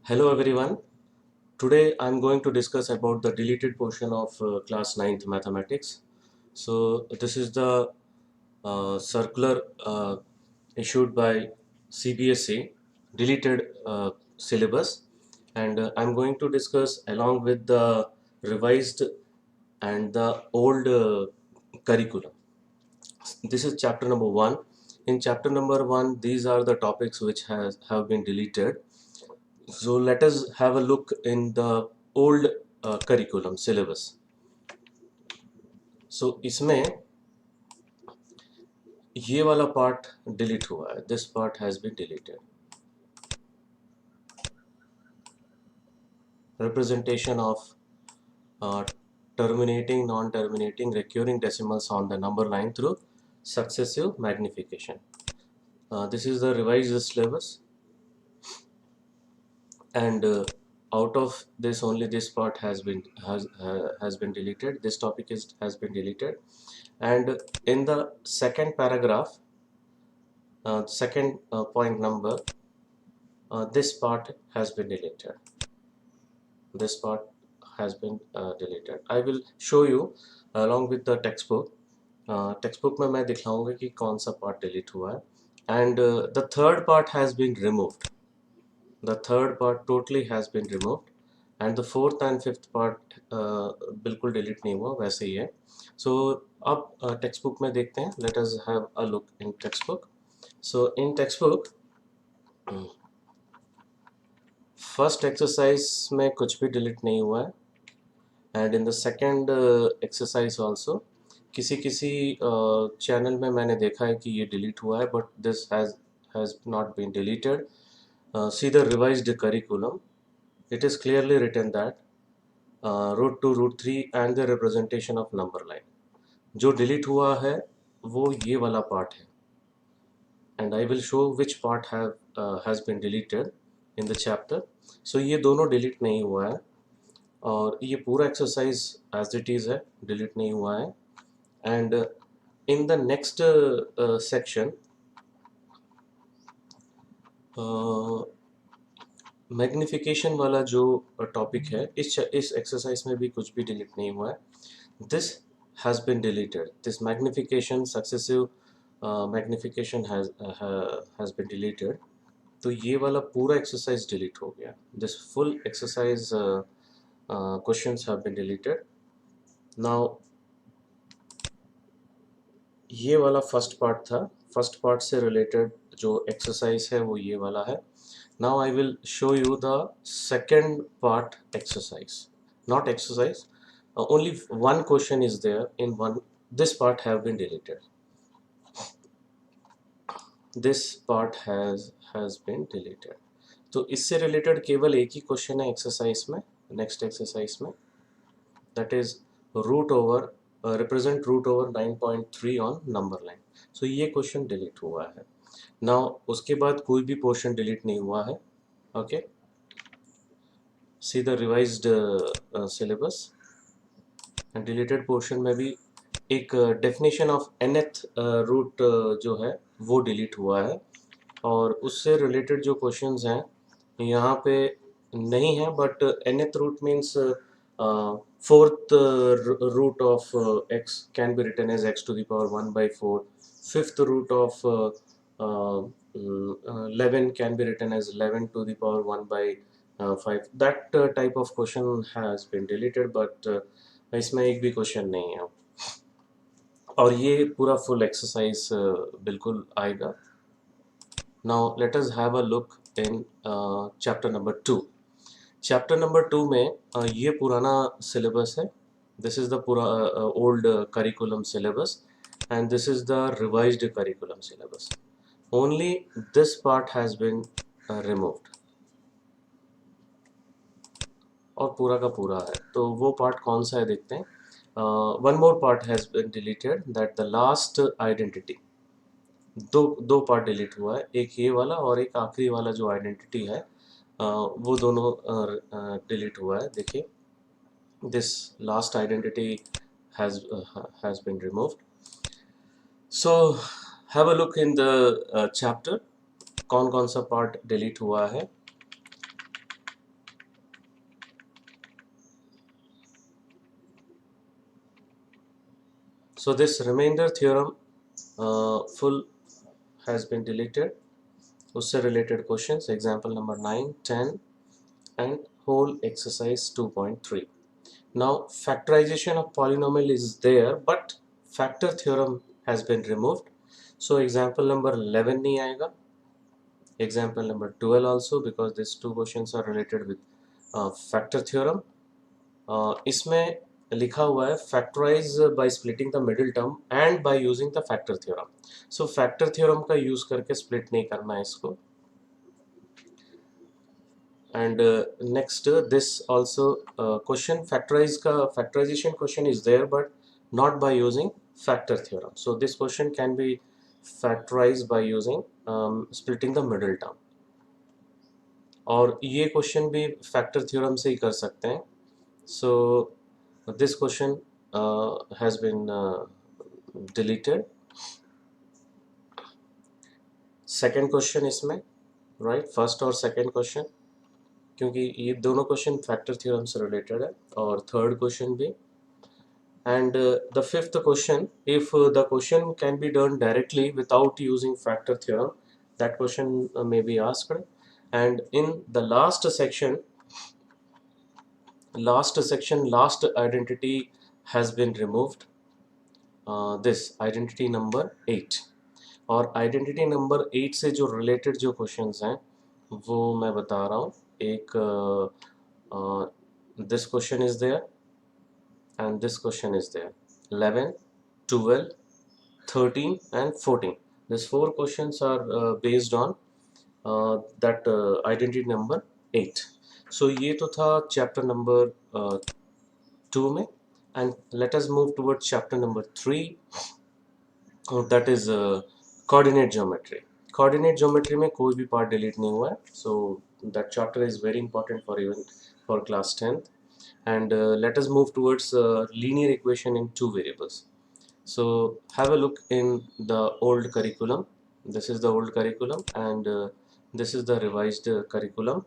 Hello everyone. Today I'm going to discuss about the deleted portion of class ninth mathematics. So this is the circular issued by CBSE deleted syllabus, and I'm going to discuss along with the revised and the old curriculum. This is chapter number 1. In chapter number 1, these are the topics which have been deleted. So let us have a look in the old curriculum syllabus. So इसमें ये वाला part delete हुआ है. This part has been deleted. Representation of uh, terminating, non-terminating, recurring decimals on the number line through successive magnification. This is the revised syllabus, and out of this only this part has been deleted. This topic has been deleted, and in the second paragraph, second point number, this part has been deleted. This part has been deleted. I will show you along with the textbook. Text में मैं दिखाऊंगा कि कौन सा part delete हुआ है. And the third part has been removed. The third part totally has been removed, and the fourth and fifth part बिल्कुल delete नहीं हुआ, वैसे ही है. So अब टेक्स्ट बुक में देखते हैं. Let us have a look in textbook. So in textbook, first exercise में कुछ भी डिलीट नहीं हुआ है, and in the second exercise also किसी किसी चैनल में मैंने देखा है कि ये डिलीट हुआ है, but this has not been deleted. See the revised curriculum. It is clearly written that root 2, root 3 and the representation of number line. जो डिलीट हुआ है वो ये वाला पार्ट है, and I will show which part has been deleted in the chapter. So ये दोनों delete नहीं हुआ है, और ये पूरा एक्सरसाइज एज इट इज़ है, डिलीट नहीं हुआ है. And in the next section magnification वाला जो टॉपिक है, इस एक्सरसाइज में भी कुछ भी डिलीट नहीं हुआ है. This has been deleted. This magnification, successive magnification has been deleted. तो ये वाला पूरा एक्सरसाइज डिलीट हो गया. This full exercise questions have been deleted. Now ये वाला फर्स्ट पार्ट था. फर्स्ट पार्ट से रिलेटेड जो एक्सरसाइज है वो ये वाला है. Now I will show you the second part exercise. Not exercise, only one question is there in one. This part have been deleted. This part has been deleted. तो इससे related केवल एक ही क्वेश्चन है एक्सरसाइज में, next exercise में, that is root over represent root over 9.3 on number line. So ये question delete हुआ है. नाउ उसके बाद कोई भी पोर्शन डिलीट नहीं हुआ है. Okay, see the revised syllabus. Deleted portion में भी एक डेफिनेशन ऑफ nth रूट जो है वो डिलीट हुआ है, और उससे रिलेटेड जो क्वेश्चंस हैं यहाँ पे नहीं है. But nth root means fourth root of x can be written as x to the power 1/4. Fifth root of 11 can be written as 11 to the power 1/5. That type of question has been deleted, but इसमें एक भी question नहीं है, और ये पूरा full exercise बिल्कुल आएगा. Now let us have a look in chapter number 2. Chapter number 2 में ये पुराना सिलेबस है. दिस इज़ द पूरा old curriculum syllabus, and this is the revised curriculum syllabus. Only this part has been removed, और पूरा का पूरा है. तो वो पार्ट कौन सा है देखते हैं. One more part has been deleted, that the last identity. दो पार्ट डिलीट हुआ है, एक ये वाला और एक आखिरी वाला जो आइडेंटिटी है, वो दोनों डिलीट हुआ है. देखिए, this last identity has been removed. So have a look in the chapter. कौन कौन सा पार्ट डिलीट हुआ है. So this remainder theorem full has been deleted. उससे related questions, example number 9, 10 and whole exercise 2.3. Now factorization of polynomial is there, but factor theorem has been removed. So example number 11 नहीं आएगा, example number 12 also, because these two questions are related with factor theorem. इसमें लिखा हुआ है factorize by splitting the middle term and by using the factor theorem. So factor theorem का use करके split नहीं करना है इसको. And next this also question factorization question is there, but not by using factor theorem. So this question can be factorized by using splitting the middle term. और ये question भी factor theorem से ही कर सकते हैं. So this question has been deleted. Second question इसमें, right, first और second question, क्योंकि ये दोनों क्वेश्चन फैक्टर थ्योरम से रिलेटेड है, और थर्ड क्वेश्चन भी. And the fifth question, if the question can be done directly without using factor theorem, that question may be asked. And in the last section, last identity has been removed. This identity number 8, और identity number 8 से जो related जो questions हैं वो मैं बता रहा हूँ. एक this question is there and this question is there. 11, 12, 13 and 14. These 4 questions are based on that identity number 8. So ये तो था chapter number 2 में, and let us move towards chapter number 3, that is coordinate geometry. Coordinate geometry में कोई भी part delete नहीं हुआ है, so that chapter is very important for even for class 10th. And let us move towards linear equation in 2 variables. So have a look in the old curriculum. This is the old curriculum, and this is the revised curriculum,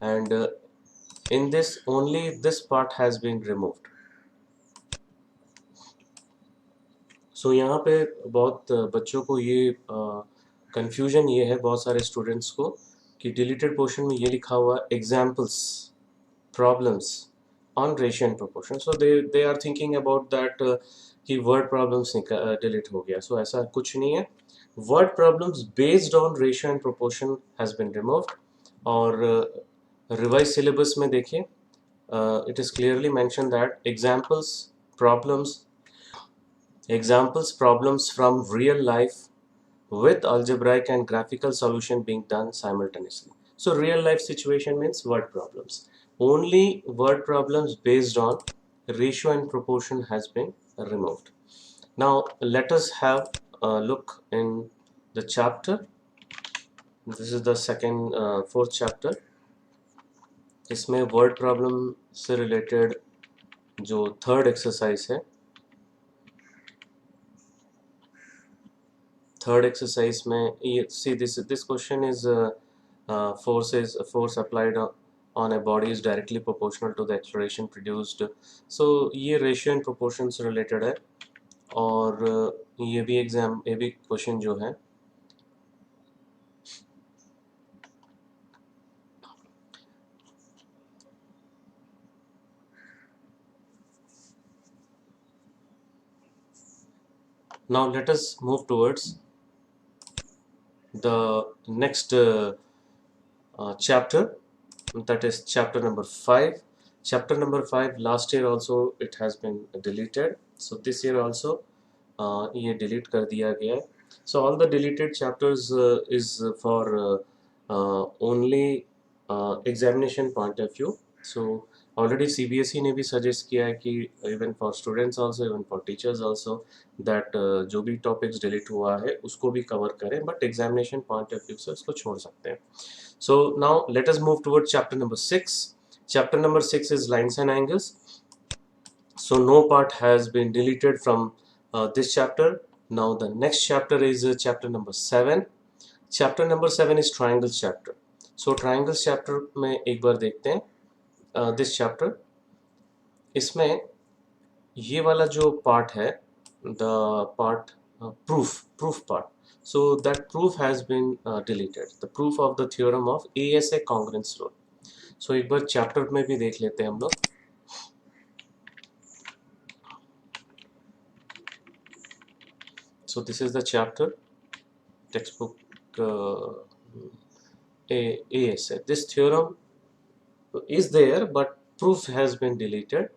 and in this only this part has been removed. So यहाँ पे बहुत बच्चों को ये confusion ये है, बहुत सारे students को, कि deleted portion में ये लिखा हुआ examples problems on ratio and proportion. So they are thinking about that कि word problems delete हो गया. So ऐसा कुछ नहीं है. Word problems based on ratio and proportion has been removed. और revised syllabus में देखिए, it is clearly mentioned that examples problems from real life with algebraic and graphical solution being done simultaneously. So real life situation means word problems. Only word problems based on ratio and proportion has been removed. Now let us have a look in the chapter. This is the fourth chapter. इसमें word problem से related जो third exercise है, third exercise में ये see this question is force applied on a body is directly proportional to the acceleration produced. So ये ratio and proportion से related है, और ये भी question जो है now let us move towards the next chapter, that is chapter number 5. Chapter number 5 last year also it has been deleted, so this year also ये delete कर दिया गया है. So all the deleted chapters is for only examination point of view. So already CBSE ने भी suggest किया है कि even for students also, even for teachers also, that जो भी topics delete हुआ है उसको भी cover करें, but examination point of view से उसको छोड़ सकते हैं. So now let us move towards chapter number 6. Chapter number 6 is lines and angles. So no part has been deleted from this chapter. Now the next chapter is chapter number 7. Chapter number 7 is triangles chapter. So triangles chapter में एक बार देखते हैं this chapter. इसमें ये वाला जो part है the part proof part. So that proof has been deleted. The proof of the theorem of ASA congruence rule. So एक बार चैप्टर में भी देख लेते हैं हम लोग. So this is the chapter textbook ASA. This theorem is there but proof has been deleted.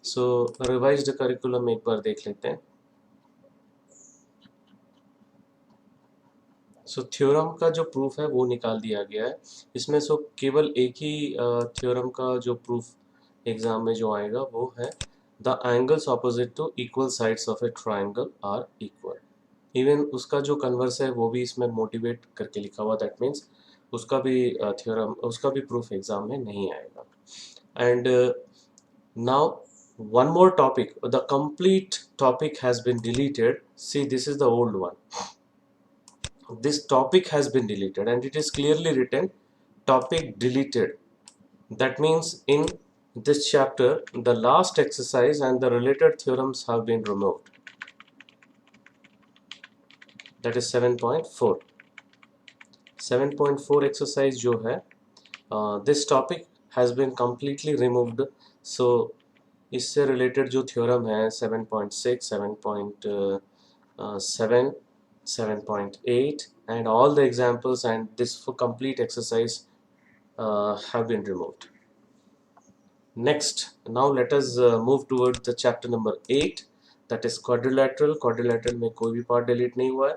So revised curriculum एक बार देख लेते हैं. सो थ्योरम का जो प्रूफ है वो निकाल दिया गया है इसमें. सो केवल एक ही थ्योरम का जो प्रूफ एग्जाम में जो आएगा वो है the angles opposite to equal sides of a triangle are equal. Even उसका जो कन्वर्स है वो भी इसमें मोटिवेट करके लिखा हुआ. दैट मीन्स उसका भी थ्योरम उसका भी प्रूफ एग्जाम में नहीं आएगा. And now one more topic, the complete topic has been deleted. See, this is the old one. This topic has been deleted and it is clearly written topic deleted. That means in this chapter the last exercise and the related theorems have been removed. That is 7.4. 7.4 exercise जो है this topic has been completely removed. So इससे related जो theorem है 7.6, 7.7, 7.8 and all the examples and this for complete exercise have been removed. Next, now let us move towards the chapter number 8, that is quadrilateral. Quadrilateral में कोई भी part delete नहीं हुआ है.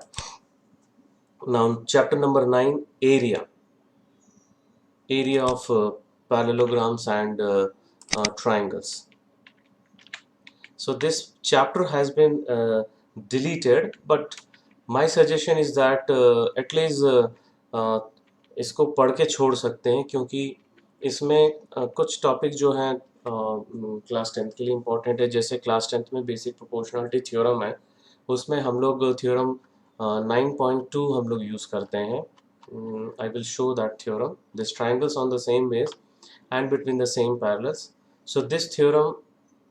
Now chapter number 9, area of parallelograms and triangles. So this chapter has been deleted, but my suggestion is that at least इसको पढ़ के छोड़ सकते हैं क्योंकि इसमें कुछ टॉपिक जो हैं क्लास 10th के लिए इम्पोर्टेंट है. जैसे क्लास 10th में बेसिक प्रोपोर्शनलिटी थ्योरम है, उसमें हम लोग थ्योरम 9.2 हम लोग यूज़ करते हैं. आई will show that theorem. This triangles on the same base and between the same parallels. So this theorem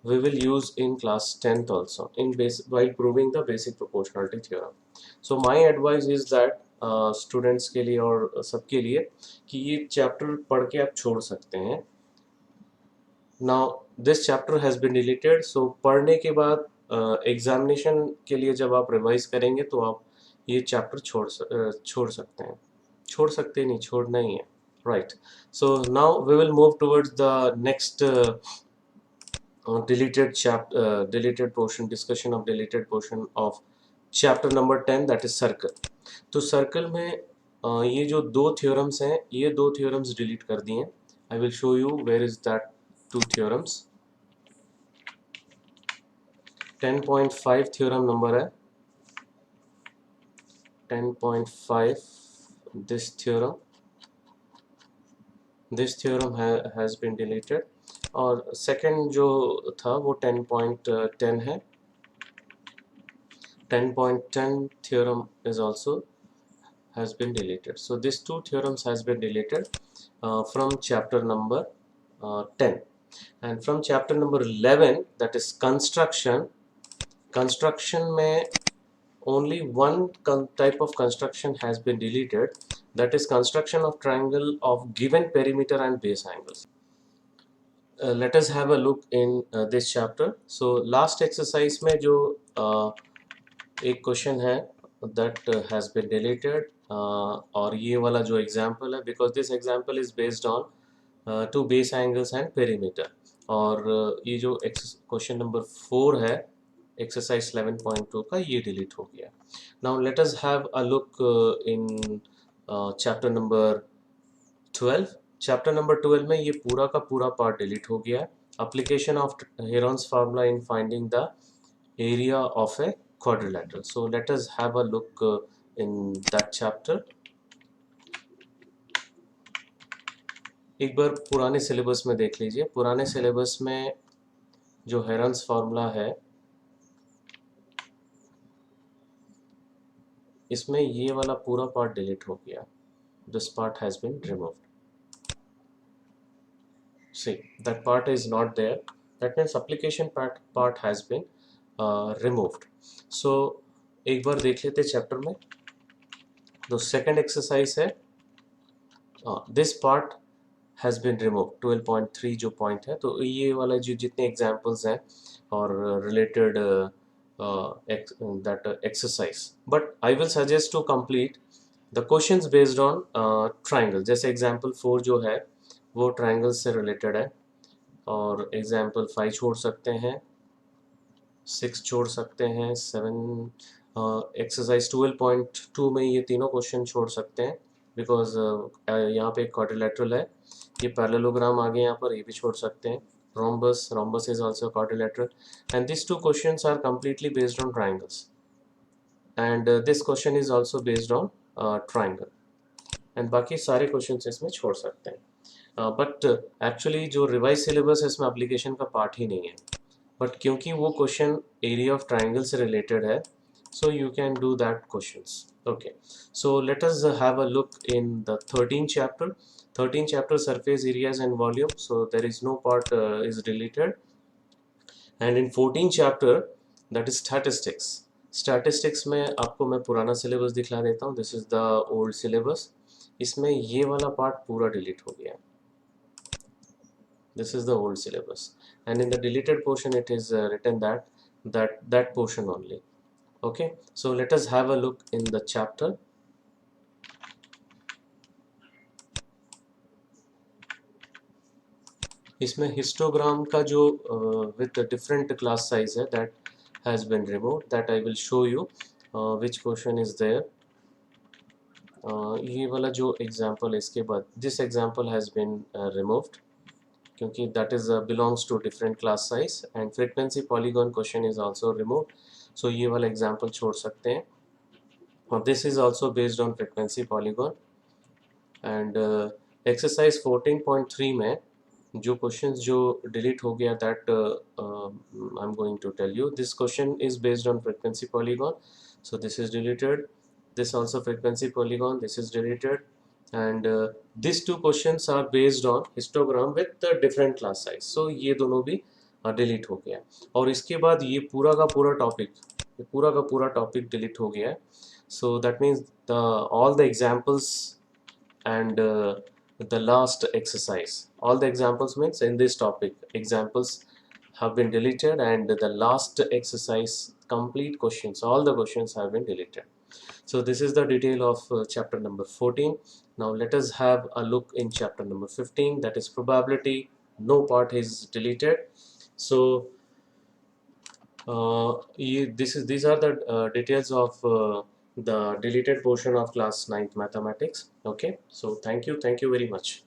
we will use in class 10th also in while proving the basic proportionality theorem. So my advice is that students के लिए और सबके लिए कि ये chapter पढ़ के आप छोड़ सकते हैं. Now this chapter has been deleted. So पढ़ने के बाद एग्जामिनेशन के लिए जब आप रिवाइज करेंगे तो आप ये चैप्टर छोड़ सकते हैं. छोड़ सकते नहीं, छोड़ना ही है. Right. So now we will move towards the next deleted portion, discussion of deleted portion of chapter number 10, that is circle. तो circle में ये जो दो theorems हैं, ये दो theorems delete कर दिए हैं. I will show you where is that two theorems. 10.5 theorem number है. 10.5 this theorem. This theorem has been deleted. और second जो था वो 10.10 है. 10.10 theorem is also has been deleted. So these two theorems has been deleted from chapter number 10. And from chapter number 11, that is construction. Construction में only one type of construction has been deleted, that is construction of triangle of given perimeter and base angles. Let us have a look in this chapter. So last exercise में जो एक question है that has been deleted और ये वाला जो example है, because this example is based on two base angles and perimeter. और ये जो question number 4 है exercise 11.2 का, ये delete हो गया. Now let us have a look in chapter number 12. Chapter number 12 में ये पूरा का पूरा part delete हो गया. Application of Heron's formula in finding the area of a quadrilateral. So let us have a look in that chapter. एक बार पुराने syllabus में देख लीजिए. पुराने सिलेबस में जो हेरन्स फार्मूला है इसमें ये वाला पूरा पार्ट डिलीट हो गया. This part has been removed. See, that part is not there. That means application part has been removed. So एक बार देख लेते चैप्टर में. तो सेकंड एक्सरसाइज है this part has been remove 12.3 जो पॉइंट है. तो ये वाला जो जितने एग्जांपल्स हैं और related that exercise, but I will suggest to complete the questions based on triangle. जैसे एग्जाम्पल 4 जो है वो ट्राइंगल से रिलेटेड है, और एग्जाम्पल 5 छोड़ सकते हैं, 6 छोड़ सकते हैं, 7. एक्सरसाइज 12.2 में ये तीनों क्वेश्चन छोड़ सकते हैं बिकॉज यहाँ पे एक क्वाड्रिलेटरल है. ये पैरेललोग्राम आ गए यहाँ पर, ये भी छोड़ सकते हैं. rhombus is also quadrilateral, and these two questions are completely based on triangles, and this question is also based on triangle, and बाकी सारे क्वेश्चंस इसमें छोड़ सकते हैं. बट एक्चुअली जो रिवाइज सिलेबस है इसमें एप्लीकेशन का पार्ट ही नहीं है, बट क्योंकि वो क्वेश्चन एरिया ऑफ ट्राइंगल से रिलेटेड है, so you can do that questions. Okay, so let us have a look in the 13th chapter. 13th chapter, surface areas and volume, so there is no part is deleted. And in 14th chapter, that is statistics. Statistics में आपको मैं पुराना syllabus दिखला देता हूँ. This is the old syllabus. इसमें ये वाला पार्ट पूरा डिलीट हो गया. This is the old syllabus, and in the deleted portion it is written that portion only. Okay, so let us have a look in the chapter. इसमें histogram का जो with different class size है that has been removed, that I will show you which question is there. ये वाला जो example है इसके बाद this example has been removed क्योंकि that is belongs to different class size, and frequency polygon question is also removed, so ये वाला example छोड़ सकते हैं. This is also based on frequency polygon, and exercise 14.3 में जो questions जो delete हो गया that I'm going to tell you. This question is based on frequency polygon, so this is deleted. This also frequency polygon, this is deleted, and these two questions are based on histogram with the different class size, so ये दोनों भी delete हो गया. और इसके बाद ये पूरा का पूरा टॉपिक delete हो गया है. So that means all the examples and the last exercise, all the examples means in this topic examples have been deleted, and the last exercise complete questions, all the questions have been deleted. So this is the detail of chapter number 14. Now let us have a look in chapter number 15, that is probability. No part is deleted. So these are the details of the deleted portion of class 9th mathematics. Okay, so thank you very much.